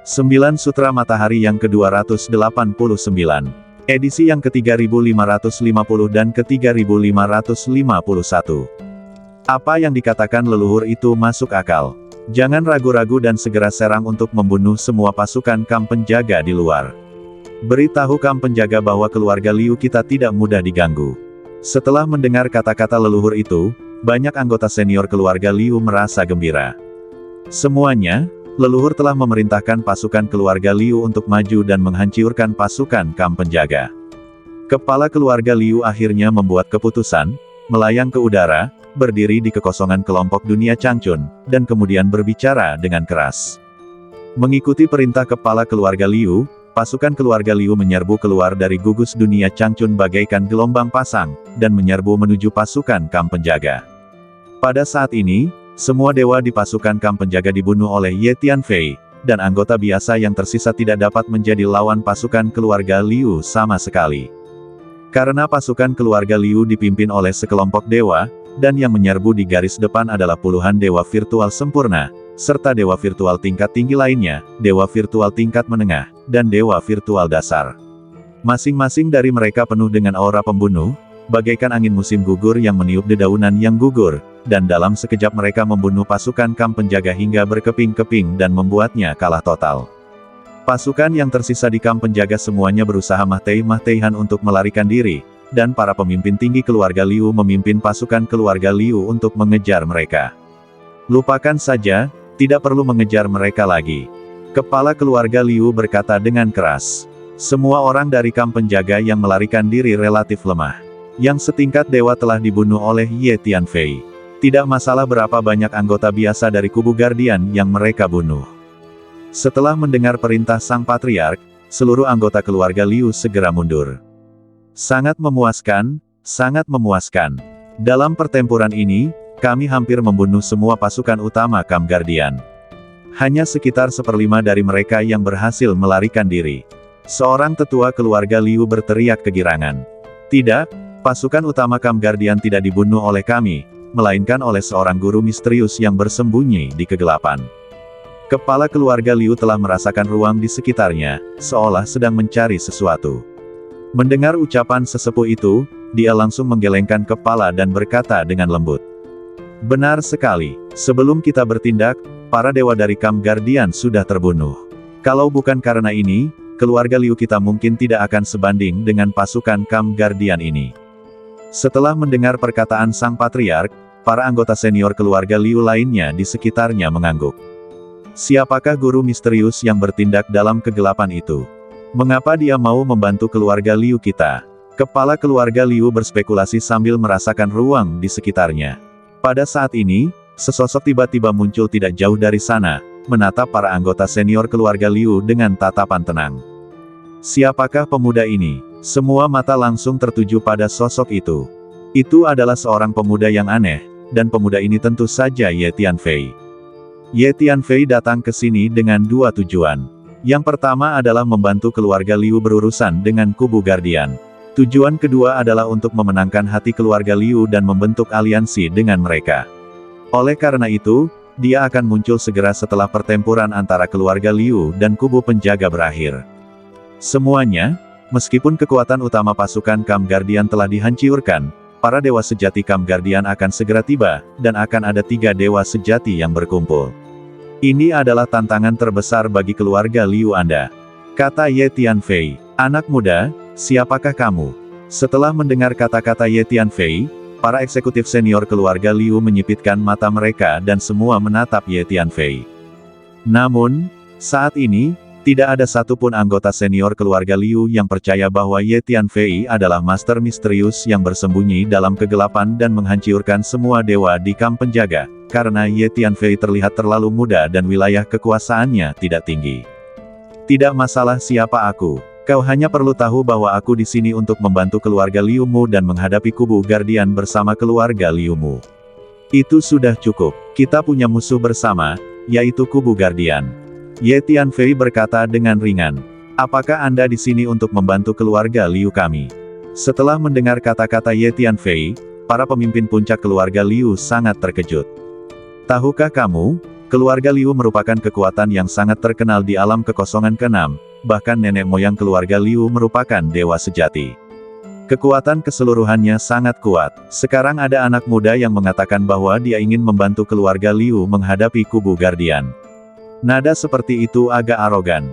9 Sutra Matahari yang ke-289. Edisi yang ke-3550 dan ke-3551. Apa yang dikatakan leluhur itu masuk akal. Jangan ragu-ragu dan segera serang untuk membunuh semua pasukan Kam Penjaga di luar. Beritahu Kam Penjaga bahwa keluarga Liu kita tidak mudah diganggu. Setelah mendengar kata-kata leluhur itu, banyak anggota senior keluarga Liu merasa gembira. Semuanya, leluhur telah memerintahkan pasukan keluarga Liu untuk maju dan menghancurkan pasukan Kam Penjaga. Kepala keluarga Liu akhirnya membuat keputusan, melayang ke udara, berdiri di kekosongan kelompok dunia Changchun, dan kemudian berbicara dengan keras. Mengikuti perintah kepala keluarga Liu, pasukan keluarga Liu menyerbu keluar dari gugus dunia Changchun bagaikan gelombang pasang, dan menyerbu menuju pasukan Kam Penjaga. Pada saat ini, semua dewa di pasukan Kam Penjaga dibunuh oleh Ye Tianfei, dan anggota biasa yang tersisa tidak dapat menjadi lawan pasukan keluarga Liu sama sekali. Karena pasukan keluarga Liu dipimpin oleh sekelompok dewa, dan yang menyerbu di garis depan adalah puluhan dewa virtual sempurna, serta dewa virtual tingkat tinggi lainnya, dewa virtual tingkat menengah, dan dewa virtual dasar. Masing-masing dari mereka penuh dengan aura pembunuh, bagaikan angin musim gugur yang meniup dedaunan yang gugur, dan dalam sekejap mereka membunuh pasukan Kam Penjaga hingga berkeping-keping dan membuatnya kalah total. Pasukan yang tersisa di Kam Penjaga semuanya berusaha mati-matian untuk melarikan diri, dan para pemimpin tinggi keluarga Liu memimpin pasukan keluarga Liu untuk mengejar mereka. Lupakan saja, tidak perlu mengejar mereka lagi. Kepala keluarga Liu berkata dengan keras. Semua orang dari Kam Penjaga yang melarikan diri relatif lemah. Yang setingkat dewa telah dibunuh oleh Ye Tianfei. Tidak masalah berapa banyak anggota biasa dari kubu Guardian yang mereka bunuh. Setelah mendengar perintah sang patriark, seluruh anggota keluarga Liu segera mundur. Sangat memuaskan, sangat memuaskan. Dalam pertempuran ini, kami hampir membunuh semua pasukan utama Kam Guardian. Hanya sekitar 1/5 dari mereka yang berhasil melarikan diri. Seorang tetua keluarga Liu berteriak kegirangan. Tidak, pasukan utama Kam Guardian tidak dibunuh oleh kami, melainkan oleh seorang guru misterius yang bersembunyi di kegelapan. Kepala keluarga Liu telah merasakan ruang di sekitarnya, seolah sedang mencari sesuatu. Mendengar ucapan sesepuh itu, dia langsung menggelengkan kepala dan berkata dengan lembut. Benar sekali, sebelum kita bertindak, para dewa dari Kam Guardian sudah terbunuh. Kalau bukan karena ini, keluarga Liu kita mungkin tidak akan sebanding dengan pasukan Kam Guardian ini. Setelah mendengar perkataan sang patriark, para anggota senior keluarga Liu lainnya di sekitarnya mengangguk. Siapakah guru misterius yang bertindak dalam kegelapan itu? Mengapa dia mau membantu keluarga Liu kita? Kepala keluarga Liu berspekulasi sambil merasakan ruang di sekitarnya. Pada saat ini, sesosok tiba-tiba muncul tidak jauh dari sana, menatap para anggota senior keluarga Liu dengan tatapan tenang. Siapakah pemuda ini? Semua mata langsung tertuju pada sosok itu. Itu adalah seorang pemuda yang aneh, dan pemuda ini tentu saja Ye Tianfei. Ye Tianfei datang ke sini dengan dua tujuan. Yang pertama adalah membantu keluarga Liu berurusan dengan kubu Guardian. Tujuan kedua adalah untuk memenangkan hati keluarga Liu dan membentuk aliansi dengan mereka. Oleh karena itu, dia akan muncul segera setelah pertempuran antara keluarga Liu dan kubu penjaga berakhir. Semuanya, meskipun kekuatan utama pasukan Kam Guardian telah dihancurkan, para dewa sejati Kam Guardian akan segera tiba, dan akan ada 3 dewa sejati yang berkumpul. Ini adalah tantangan terbesar bagi keluarga Liu Anda. Kata Ye Tianfei, anak muda, siapakah kamu? Setelah mendengar kata-kata Ye Tianfei, para eksekutif senior keluarga Liu menyipitkan mata mereka dan semua menatap Ye Tianfei. Namun, saat ini, tidak ada satupun anggota senior keluarga Liu yang percaya bahwa Ye Tianfei adalah master misterius yang bersembunyi dalam kegelapan dan menghancurkan semua dewa di Kam Penjaga, karena Ye Tianfei terlihat terlalu muda dan wilayah kekuasaannya tidak tinggi. Tidak masalah siapa aku, kau hanya perlu tahu bahwa aku di sini untuk membantu keluarga Liumu dan menghadapi kubu Guardian bersama keluarga Liumu. Itu sudah cukup, kita punya musuh bersama, yaitu kubu Guardian. Ye Tianfei berkata dengan ringan. Apakah Anda di sini untuk membantu keluarga Liu kami? Setelah mendengar kata-kata Ye Tianfei, para pemimpin puncak keluarga Liu sangat terkejut. Tahukah kamu, Keluarga Liu merupakan kekuatan yang sangat terkenal di alam kekosongan keenam, bahkan nenek moyang keluarga Liu merupakan dewa sejati. Kekuatan keseluruhannya sangat kuat. Sekarang ada anak muda yang mengatakan bahwa dia ingin membantu keluarga Liu menghadapi kubu Guardian. Nada seperti itu agak arogan.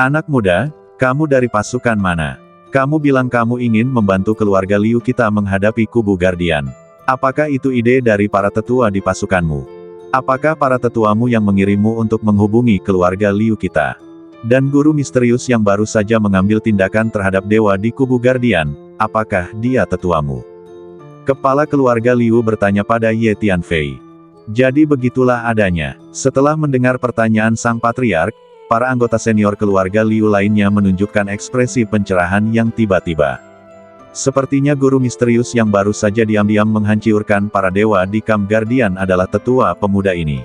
Anak muda, kamu dari pasukan mana? Kamu bilang kamu ingin membantu keluarga Liu kita menghadapi kubu Guardian. Apakah itu ide dari para tetua di pasukanmu? Apakah para tetuamu yang mengirimmu untuk menghubungi keluarga Liu kita? Dan guru misterius yang baru saja mengambil tindakan terhadap dewa di kubu Guardian, apakah dia tetuamu? Kepala keluarga Liu bertanya pada Ye Tianfei. Jadi begitulah adanya. Setelah mendengar pertanyaan sang patriark, para anggota senior keluarga Liu lainnya menunjukkan ekspresi pencerahan yang tiba-tiba. Sepertinya guru misterius yang baru saja diam-diam menghancurkan para dewa di kamp Guardian adalah tetua pemuda ini.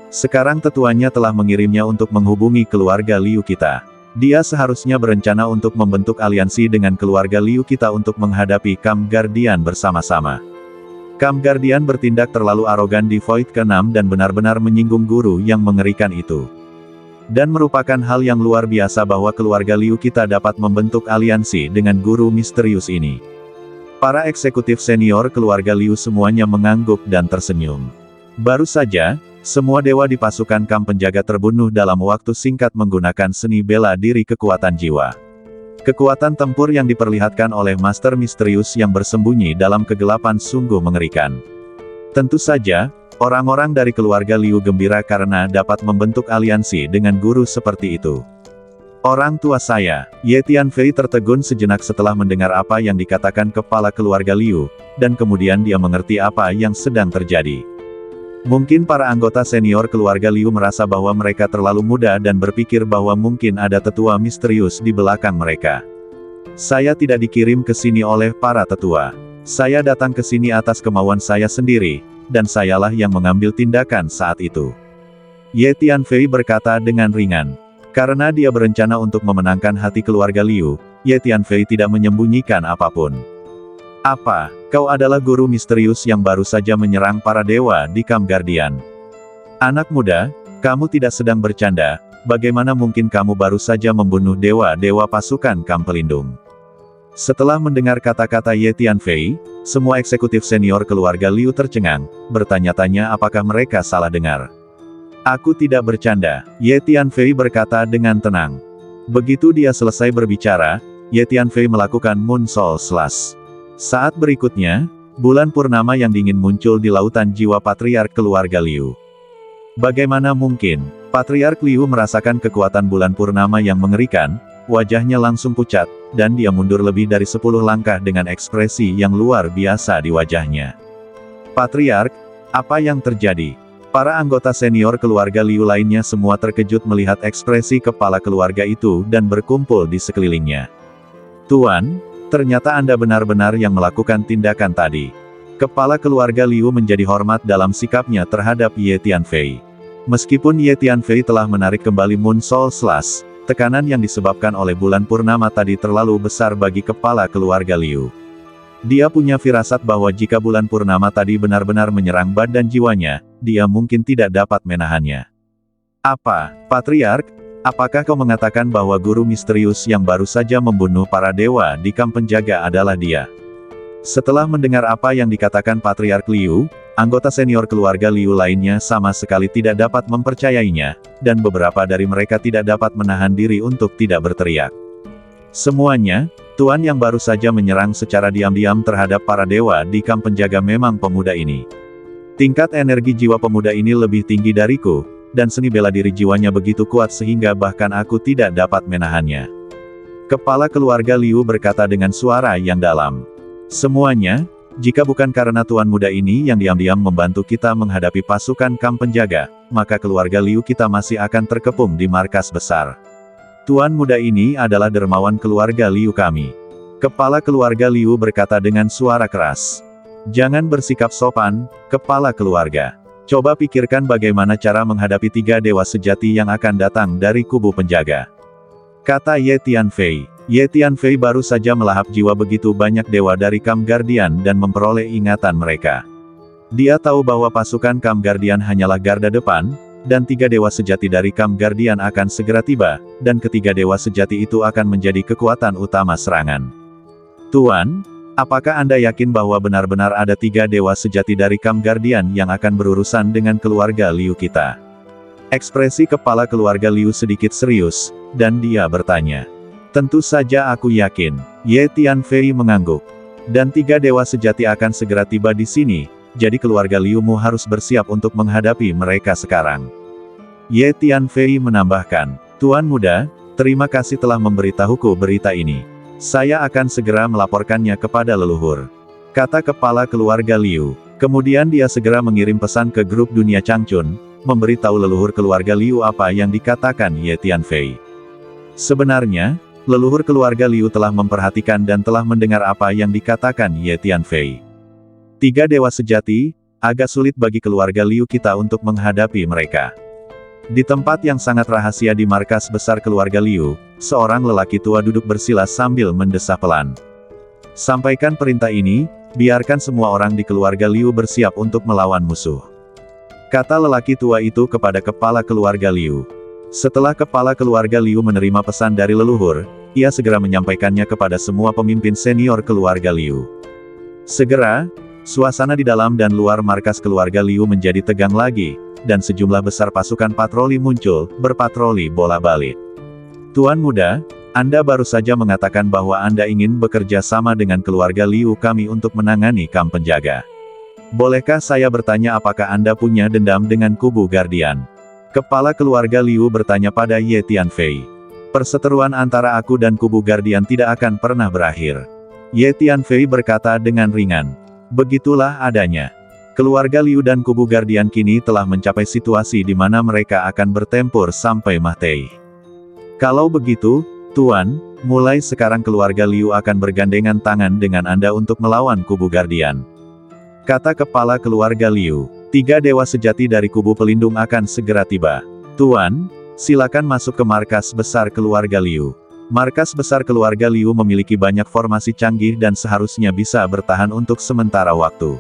Sekarang tetuanya telah mengirimnya untuk menghubungi keluarga Liu kita. Dia seharusnya berencana untuk membentuk aliansi dengan keluarga Liu kita untuk menghadapi kamp Guardian bersama-sama. Kamp Guardian bertindak terlalu arogan di Void ke-6 dan benar-benar menyinggung guru yang mengerikan itu. Dan merupakan hal yang luar biasa bahwa keluarga Liu kita dapat membentuk aliansi dengan guru misterius ini. Para eksekutif senior keluarga Liu semuanya mengangguk dan tersenyum. Baru saja, semua dewa di pasukan kamp penjaga terbunuh dalam waktu singkat menggunakan seni bela diri kekuatan jiwa. Kekuatan tempur yang diperlihatkan oleh Master Misterius yang bersembunyi dalam kegelapan sungguh mengerikan. Tentu saja, orang-orang dari keluarga Liu gembira karena dapat membentuk aliansi dengan guru seperti itu. Orang tua saya, Ye Tianfei tertegun sejenak setelah mendengar apa yang dikatakan kepala keluarga Liu, dan kemudian dia mengerti apa yang sedang terjadi. Mungkin para anggota senior keluarga Liu merasa bahwa mereka terlalu muda dan berpikir bahwa mungkin ada tetua misterius di belakang mereka. Saya tidak dikirim ke sini oleh para tetua. Saya datang ke sini atas kemauan saya sendiri, dan sayalah yang mengambil tindakan saat itu. Ye Tianfei berkata dengan ringan. Karena dia berencana untuk memenangkan hati keluarga Liu, Ye Tianfei tidak menyembunyikan apapun. Apa, kau adalah guru misterius yang baru saja menyerang para dewa di kamp Guardian? Anak muda, kamu tidak sedang bercanda, bagaimana mungkin kamu baru saja membunuh dewa-dewa pasukan kamp pelindung? Setelah mendengar kata-kata Ye Tianfei, semua eksekutif senior keluarga Liu tercengang, bertanya-tanya apakah mereka salah dengar. Aku tidak bercanda, Ye Tianfei berkata dengan tenang. Begitu dia selesai berbicara, Ye Tianfei melakukan Moon Soul Slash. Saat berikutnya, bulan purnama yang dingin muncul di lautan jiwa Patriark keluarga Liu. Bagaimana mungkin, Patriark Liu merasakan kekuatan bulan purnama yang mengerikan, wajahnya langsung pucat, dan dia mundur lebih dari 10 langkah dengan ekspresi yang luar biasa di wajahnya. Patriark, apa yang terjadi? Para anggota senior keluarga Liu lainnya semua terkejut melihat ekspresi kepala keluarga itu dan berkumpul di sekelilingnya. Tuan, ternyata Anda benar-benar yang melakukan tindakan tadi. Kepala keluarga Liu menjadi hormat dalam sikapnya terhadap Ye Tianfei. Meskipun Ye Tianfei telah menarik kembali Moon Soul Slash, tekanan yang disebabkan oleh bulan purnama tadi terlalu besar bagi kepala keluarga Liu. Dia punya firasat bahwa jika bulan purnama tadi benar-benar menyerang badan jiwanya, dia mungkin tidak dapat menahannya. Apa, Patriark? Apakah kau mengatakan bahwa guru misterius yang baru saja membunuh para dewa di kamp penjaga adalah dia? Setelah mendengar apa yang dikatakan Patriark Liu, anggota senior keluarga Liu lainnya sama sekali tidak dapat mempercayainya, dan beberapa dari mereka tidak dapat menahan diri untuk tidak berteriak. Semuanya, Tuan yang baru saja menyerang secara diam-diam terhadap para dewa di kamp penjaga memang pemuda ini. Tingkat energi jiwa pemuda ini lebih tinggi dariku, dan seni bela diri jiwanya begitu kuat sehingga bahkan aku tidak dapat menahannya. Kepala keluarga Liu berkata dengan suara yang dalam. Semuanya, jika bukan karena tuan muda ini yang diam-diam membantu kita menghadapi pasukan kamp penjaga, maka keluarga Liu kita masih akan terkepung di markas besar. Tuan muda ini adalah dermawan keluarga Liu kami. Kepala keluarga Liu berkata dengan suara keras. Jangan bersikap sopan, kepala keluarga. Coba pikirkan bagaimana cara menghadapi 3 dewa sejati yang akan datang dari kubu penjaga. Kata Ye Tianfei. Ye Tianfei baru saja melahap jiwa begitu banyak dewa dari kamp Guardian dan memperoleh ingatan mereka. Dia tahu bahwa pasukan kamp Guardian hanyalah garda depan, dan 3 dewa sejati dari Camp Guardian akan segera tiba, dan ketiga dewa sejati itu akan menjadi kekuatan utama serangan. Tuan, apakah Anda yakin bahwa benar-benar ada 3 dewa sejati dari Camp Guardian yang akan berurusan dengan keluarga Liu kita? Ekspresi kepala keluarga Liu sedikit serius, dan dia bertanya. Tentu saja aku yakin, Ye Tianfei mengangguk. Dan 3 dewa sejati akan segera tiba di sini, jadi keluarga Liumu harus bersiap untuk menghadapi mereka sekarang. Ye Tianfei menambahkan, Tuan Muda, terima kasih telah memberitahuku berita ini. Saya akan segera melaporkannya kepada leluhur, kata kepala keluarga Liu. Kemudian dia segera mengirim pesan ke grup dunia Changchun, memberitahu leluhur keluarga Liu apa yang dikatakan Ye Tianfei. Sebenarnya, leluhur keluarga Liu telah memperhatikan dan telah mendengar apa yang dikatakan Ye Tianfei. 3 dewa sejati, agak sulit bagi keluarga Liu kita untuk menghadapi mereka. Di tempat yang sangat rahasia di markas besar keluarga Liu, seorang lelaki tua duduk bersila sambil mendesah pelan. Sampaikan perintah ini, biarkan semua orang di keluarga Liu bersiap untuk melawan musuh, kata lelaki tua itu kepada kepala keluarga Liu. Setelah kepala keluarga Liu menerima pesan dari leluhur, ia segera menyampaikannya kepada semua pemimpin senior keluarga Liu. Segera, suasana di dalam dan luar markas keluarga Liu menjadi tegang lagi, dan sejumlah besar pasukan patroli muncul, berpatroli bolak-balik. Tuan Muda, Anda baru saja mengatakan bahwa Anda ingin bekerja sama dengan keluarga Liu kami untuk menangani kamp penjaga. Bolehkah saya bertanya apakah Anda punya dendam dengan kubu Guardian? Kepala keluarga Liu bertanya pada Ye Tianfei. Perseteruan antara aku dan kubu Guardian tidak akan pernah berakhir. Ye Tianfei berkata dengan ringan. Begitulah adanya. Keluarga Liu dan kubu Guardian kini telah mencapai situasi di mana mereka akan bertempur sampai mati. Kalau begitu, Tuan, mulai sekarang keluarga Liu akan bergandengan tangan dengan Anda untuk melawan kubu Guardian, kata kepala keluarga Liu. 3 dewa sejati dari kubu pelindung akan segera tiba. Tuan, silakan masuk ke markas besar keluarga Liu. Markas besar keluarga Liu memiliki banyak formasi canggih dan seharusnya bisa bertahan untuk sementara waktu.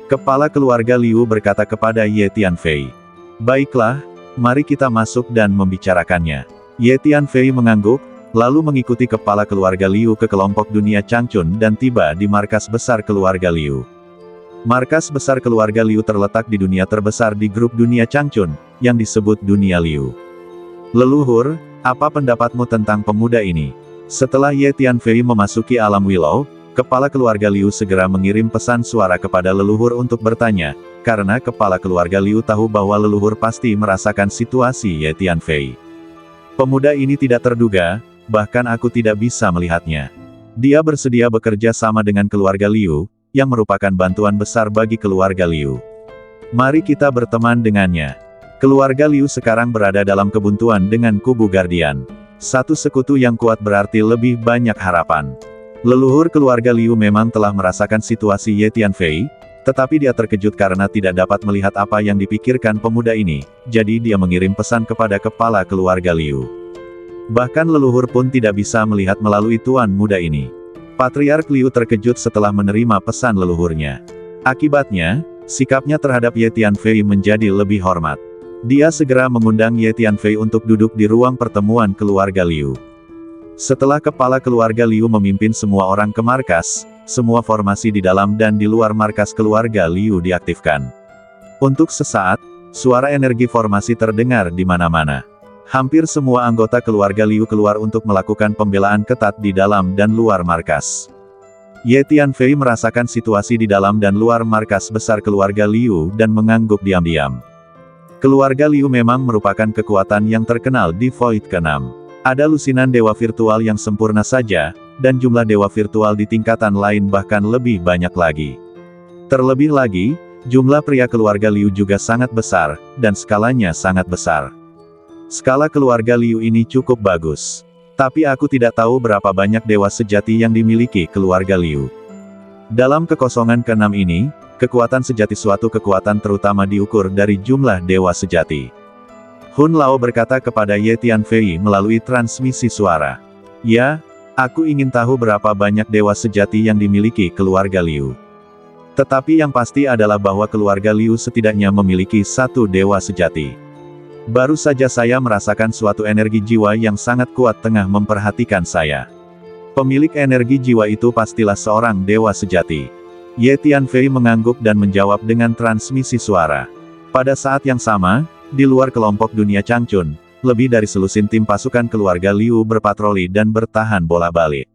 Kepala keluarga Liu berkata kepada Ye Tianfei. Baiklah, mari kita masuk dan membicarakannya. Ye Tianfei mengangguk, lalu mengikuti kepala keluarga Liu ke kelompok dunia Changchun dan tiba di markas besar keluarga Liu. Markas besar keluarga Liu terletak di dunia terbesar di grup dunia Changchun, yang disebut dunia Liu. Leluhur, apa pendapatmu tentang pemuda ini? Setelah Ye Tianfei memasuki alam Willow, kepala keluarga Liu segera mengirim pesan suara kepada leluhur untuk bertanya, karena kepala keluarga Liu tahu bahwa leluhur pasti merasakan situasi Ye Tianfei. Pemuda ini tidak terduga, bahkan aku tidak bisa melihatnya. Dia bersedia bekerja sama dengan keluarga Liu, yang merupakan bantuan besar bagi keluarga Liu. Mari kita berteman dengannya. Keluarga Liu sekarang berada dalam kebuntuan dengan kubu Guardian. Satu sekutu yang kuat berarti lebih banyak harapan. Leluhur keluarga Liu memang telah merasakan situasi Ye Tianfei, tetapi dia terkejut karena tidak dapat melihat apa yang dipikirkan pemuda ini, jadi dia mengirim pesan kepada kepala keluarga Liu. Bahkan leluhur pun tidak bisa melihat melalui tuan muda ini. Patriark Liu terkejut setelah menerima pesan leluhurnya. Akibatnya, sikapnya terhadap Ye Tianfei menjadi lebih hormat. Dia segera mengundang Ye Tianfei untuk duduk di ruang pertemuan keluarga Liu. Setelah kepala keluarga Liu memimpin semua orang ke markas, semua formasi di dalam dan di luar markas keluarga Liu diaktifkan. Untuk sesaat, suara energi formasi terdengar di mana-mana. Hampir semua anggota keluarga Liu keluar untuk melakukan pembelaan ketat di dalam dan luar markas. Ye Tianfei merasakan situasi di dalam dan luar markas besar keluarga Liu dan mengangguk diam-diam. Keluarga Liu memang merupakan kekuatan yang terkenal di Void ke-6. Ada lusinan dewa virtual yang sempurna saja, dan jumlah dewa virtual di tingkatan lain bahkan lebih banyak lagi. Terlebih lagi, jumlah pria keluarga Liu juga sangat besar, dan skalanya sangat besar. Skala keluarga Liu ini cukup bagus. Tapi aku tidak tahu berapa banyak dewa sejati yang dimiliki keluarga Liu. Dalam kekosongan ke-6 ini, kekuatan sejati suatu kekuatan terutama diukur dari jumlah dewa sejati. Hun Lao berkata kepada Ye Tianfei melalui transmisi suara. Ya, aku ingin tahu berapa banyak dewa sejati yang dimiliki keluarga Liu. Tetapi yang pasti adalah bahwa keluarga Liu setidaknya memiliki 1 dewa sejati. Baru saja saya merasakan suatu energi jiwa yang sangat kuat tengah memperhatikan saya. Pemilik energi jiwa itu pastilah seorang dewa sejati. Ye Tianfei mengangguk dan menjawab dengan transmisi suara. Pada saat yang sama, di luar kelompok dunia Changchun, lebih dari selusin tim pasukan keluarga Liu berpatroli dan bertahan bola-balik.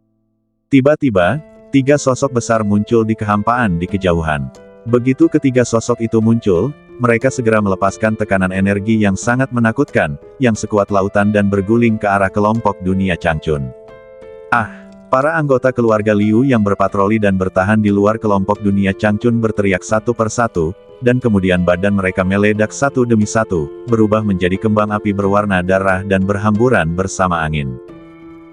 Tiba-tiba, 3 sosok besar muncul di kehampaan di kejauhan. Begitu ketiga sosok itu muncul, mereka segera melepaskan tekanan energi yang sangat menakutkan, yang sekuat lautan dan berguling ke arah kelompok dunia Changchun. Para anggota keluarga Liu yang berpatroli dan bertahan di luar kelompok dunia Changchun berteriak satu persatu, dan kemudian badan mereka meledak satu demi satu, berubah menjadi kembang api berwarna darah dan berhamburan bersama angin.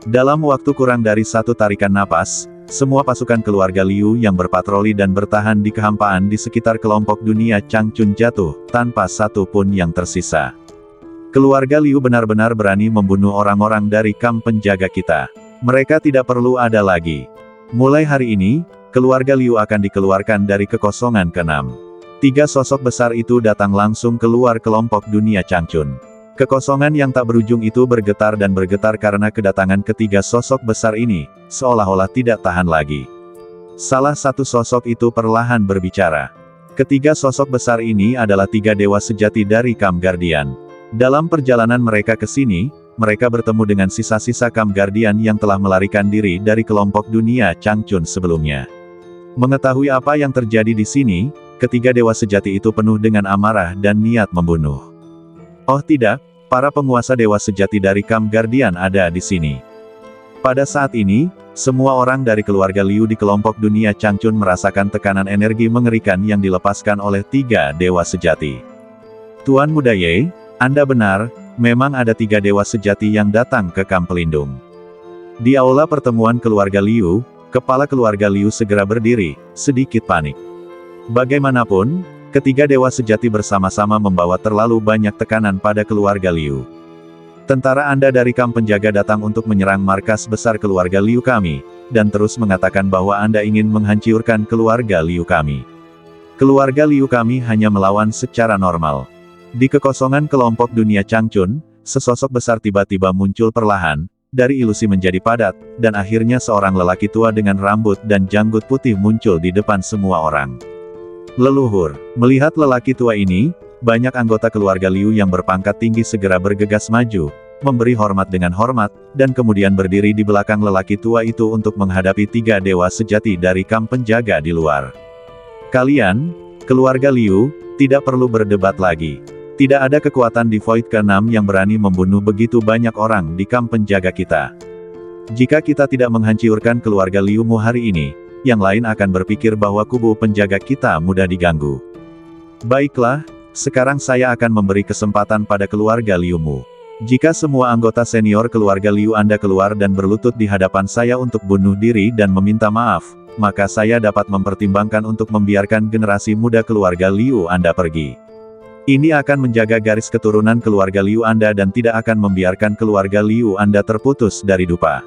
Dalam waktu kurang dari satu tarikan napas, semua pasukan keluarga Liu yang berpatroli dan bertahan di kehampaan di sekitar kelompok dunia Changchun jatuh, tanpa satu pun yang tersisa. Keluarga Liu benar-benar berani membunuh orang-orang dari kamp penjaga kita. Mereka tidak perlu ada lagi. Mulai hari ini, keluarga Liu akan dikeluarkan dari kekosongan ke-6. 3 sosok besar itu datang langsung keluar kelompok dunia Changchun. Kekosongan yang tak berujung itu bergetar dan bergetar karena kedatangan ketiga sosok besar ini, seolah-olah tidak tahan lagi. Salah satu sosok itu perlahan berbicara. Ketiga sosok besar ini adalah 3 dewa sejati dari Camp Guardian. Dalam perjalanan mereka ke sini, mereka bertemu dengan sisa-sisa Camp Guardian yang telah melarikan diri dari kelompok dunia Changchun sebelumnya. Mengetahui apa yang terjadi di sini, ketiga dewa sejati itu penuh dengan amarah dan niat membunuh. Oh tidak, para penguasa dewa sejati dari Camp Guardian ada di sini. Pada saat ini, semua orang dari keluarga Liu di kelompok dunia Changchun merasakan tekanan energi mengerikan yang dilepaskan oleh 3 dewa sejati. Tuan Muda Ye, Anda benar, memang ada 3 dewa sejati yang datang ke kamp pelindung. Di aula pertemuan keluarga Liu, kepala keluarga Liu segera berdiri, sedikit panik. Bagaimanapun, ketiga dewa sejati bersama-sama membawa terlalu banyak tekanan pada keluarga Liu. Tentara Anda dari kamp penjaga datang untuk menyerang markas besar keluarga Liu kami, dan terus mengatakan bahwa Anda ingin menghancurkan keluarga Liu kami. Keluarga Liu kami hanya melawan secara normal. Di kekosongan kelompok dunia Changchun, sesosok besar tiba-tiba muncul perlahan, dari ilusi menjadi padat, dan akhirnya seorang lelaki tua dengan rambut dan janggut putih muncul di depan semua orang. Leluhur, melihat lelaki tua ini, banyak anggota keluarga Liu yang berpangkat tinggi segera bergegas maju, memberi hormat dengan hormat, dan kemudian berdiri di belakang lelaki tua itu untuk menghadapi 3 dewa sejati dari kamp penjaga di luar. Kalian, keluarga Liu, tidak perlu berdebat lagi. Tidak ada kekuatan di Void ke-6 yang berani membunuh begitu banyak orang di kamp penjaga kita. Jika kita tidak menghancurkan keluarga Liumu hari ini, yang lain akan berpikir bahwa kubu penjaga kita mudah diganggu. Baiklah, sekarang saya akan memberi kesempatan pada keluarga Liumu. Jika semua anggota senior keluarga Liu Anda keluar dan berlutut di hadapan saya untuk bunuh diri dan meminta maaf, maka saya dapat mempertimbangkan untuk membiarkan generasi muda keluarga Liu Anda pergi. Ini akan menjaga garis keturunan keluarga Liu Anda dan tidak akan membiarkan keluarga Liu Anda terputus dari dupa.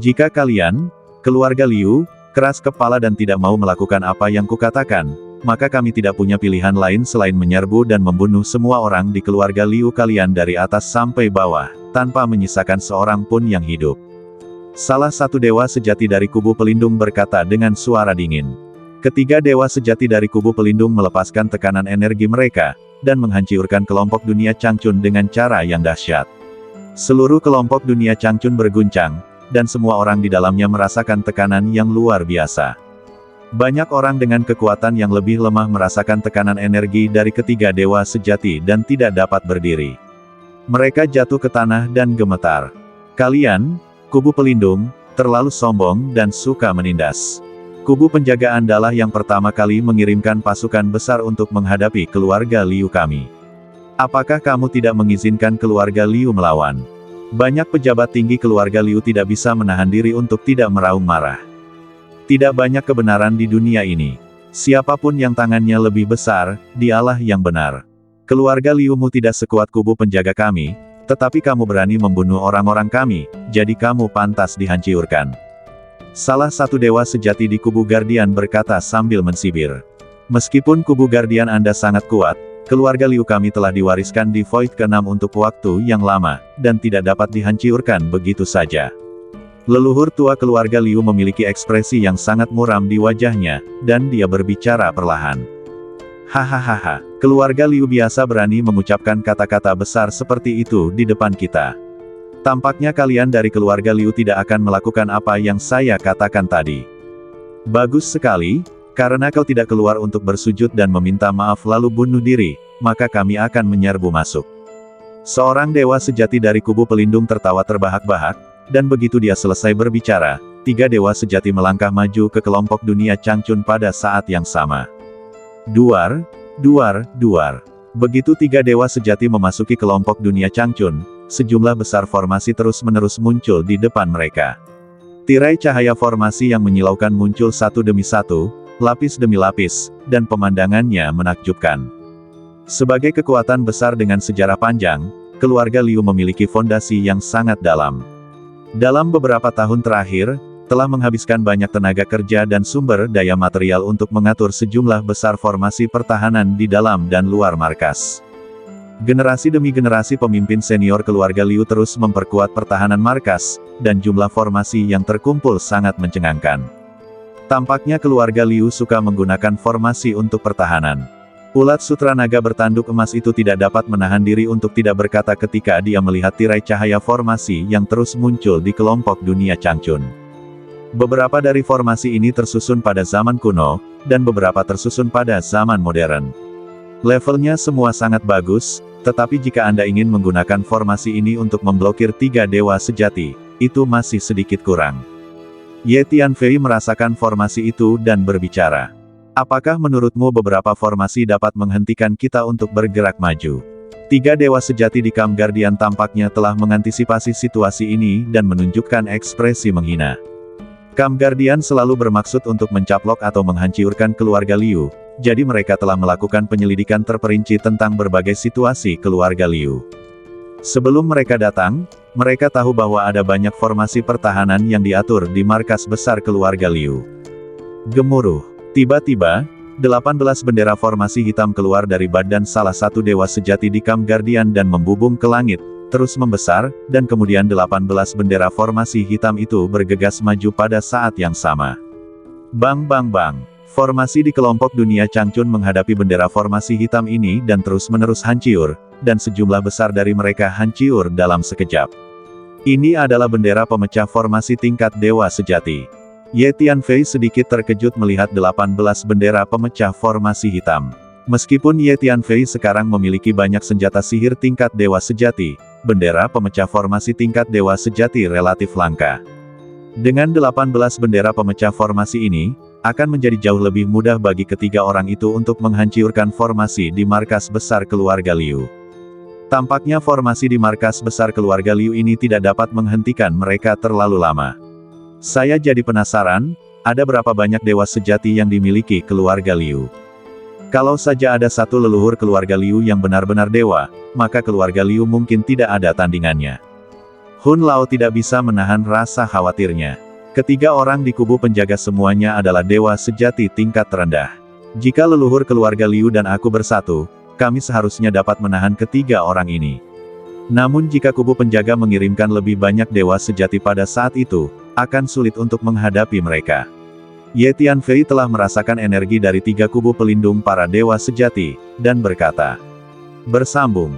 Jika kalian, keluarga Liu, keras kepala dan tidak mau melakukan apa yang kukatakan, maka kami tidak punya pilihan lain selain menyerbu dan membunuh semua orang di keluarga Liu kalian dari atas sampai bawah, tanpa menyisakan seorang pun yang hidup. Salah satu dewa sejati dari kubu pelindung berkata dengan suara dingin. Ketiga dewa sejati dari kubu pelindung melepaskan tekanan energi mereka, dan menghancurkan kelompok dunia Changchun dengan cara yang dahsyat. Seluruh kelompok dunia Changchun berguncang, dan semua orang di dalamnya merasakan tekanan yang luar biasa. Banyak orang dengan kekuatan yang lebih lemah merasakan tekanan energi dari ketiga dewa sejati dan tidak dapat berdiri. Mereka jatuh ke tanah dan gemetar. Kalian, kubu pelindung, terlalu sombong dan suka menindas. Kubu penjaga Andalah yang pertama kali mengirimkan pasukan besar untuk menghadapi keluarga Liu kami. Apakah kamu tidak mengizinkan keluarga Liu melawan? Banyak pejabat tinggi keluarga Liu tidak bisa menahan diri untuk tidak meraung marah. Tidak banyak kebenaran di dunia ini. Siapapun yang tangannya lebih besar, dialah yang benar. Keluarga Liumu tidak sekuat kubu penjaga kami, tetapi kamu berani membunuh orang-orang kami, jadi kamu pantas dihancurkan. Salah satu dewa sejati di kubu Guardian berkata sambil mensibir. Meskipun kubu Guardian Anda sangat kuat, Keluarga Liu kami telah diwariskan di Void ke-6 untuk waktu yang lama, dan tidak dapat dihancurkan begitu saja. Leluhur tua keluarga Liu memiliki ekspresi yang sangat muram di wajahnya, dan dia berbicara perlahan. Hahaha, keluarga Liu biasa berani mengucapkan kata-kata besar seperti itu di depan kita. Tampaknya kalian dari keluarga Liu tidak akan melakukan apa yang saya katakan tadi. Bagus sekali, karena kau tidak keluar untuk bersujud dan meminta maaf lalu bunuh diri, maka kami akan menyerbu masuk. Seorang dewa sejati dari kubu pelindung tertawa terbahak-bahak, dan begitu dia selesai berbicara, 3 dewa sejati melangkah maju ke kelompok dunia Changchun pada saat yang sama. Duar, duar, duar. Begitu 3 dewa sejati memasuki kelompok dunia Changchun, sejumlah besar formasi terus-menerus muncul di depan mereka. Tirai cahaya formasi yang menyilaukan muncul satu demi satu, lapis demi lapis, dan pemandangannya menakjubkan. Sebagai kekuatan besar dengan sejarah panjang, keluarga Liu memiliki fondasi yang sangat dalam. Dalam beberapa tahun terakhir, telah menghabiskan banyak tenaga kerja dan sumber daya material untuk mengatur sejumlah besar formasi pertahanan di dalam dan luar markas. Generasi demi generasi pemimpin senior keluarga Liu terus memperkuat pertahanan markas, dan jumlah formasi yang terkumpul sangat mencengangkan. Tampaknya keluarga Liu suka menggunakan formasi untuk pertahanan. Ulat sutra naga bertanduk emas itu tidak dapat menahan diri untuk tidak berkata ketika dia melihat tirai cahaya formasi yang terus muncul di kelompok dunia Changchun. Beberapa dari formasi ini tersusun pada zaman kuno, dan beberapa tersusun pada zaman modern. Levelnya semua sangat bagus, tetapi jika Anda ingin menggunakan formasi ini untuk memblokir 3 dewa sejati, itu masih sedikit kurang. Ye Tianfei merasakan formasi itu dan berbicara. Apakah menurutmu beberapa formasi dapat menghentikan kita untuk bergerak maju? 3 dewa sejati di Camp Guardian tampaknya telah mengantisipasi situasi ini dan menunjukkan ekspresi menghina. Camp Guardian selalu bermaksud untuk mencaplok atau menghancurkan keluarga Liu, jadi mereka telah melakukan penyelidikan terperinci tentang berbagai situasi keluarga Liu. Sebelum mereka datang, mereka tahu bahwa ada banyak formasi pertahanan yang diatur di markas besar keluarga Liu. Gemuruh. Tiba-tiba, 18 bendera formasi hitam keluar dari badan salah satu dewa sejati di Camp Guardian dan membubung ke langit, terus membesar, dan kemudian 18 bendera formasi hitam itu bergegas maju pada saat yang sama. Bang bang bang. Formasi di kelompok dunia Changchun menghadapi bendera formasi hitam ini dan terus-menerus hancur, dan sejumlah besar dari mereka hancur dalam sekejap. Ini adalah bendera pemecah formasi tingkat dewa sejati. Ye Tianfei sedikit terkejut melihat 18 bendera pemecah formasi hitam. Meskipun Ye Tianfei sekarang memiliki banyak senjata sihir tingkat dewa sejati, bendera pemecah formasi tingkat dewa sejati relatif langka. Dengan 18 bendera pemecah formasi ini, akan menjadi jauh lebih mudah bagi ketiga orang itu untuk menghancurkan formasi di markas besar keluarga Liu. Tampaknya formasi di markas besar keluarga Liu ini tidak dapat menghentikan mereka terlalu lama. Saya jadi penasaran, ada berapa banyak dewa sejati yang dimiliki keluarga Liu? Kalau saja ada satu leluhur keluarga Liu yang benar-benar dewa, maka keluarga Liu mungkin tidak ada tandingannya. Hun Lao tidak bisa menahan rasa khawatirnya. Ketiga orang di kubu penjaga semuanya adalah dewa sejati tingkat terendah. Jika leluhur keluarga Liu dan aku bersatu, kami seharusnya dapat menahan ketiga orang ini. Namun jika kubu penjaga mengirimkan lebih banyak dewa sejati pada saat itu, akan sulit untuk menghadapi mereka. Ye Tianfei telah merasakan energi dari 3 kubu pelindung para dewa sejati, dan berkata, "Bersambung."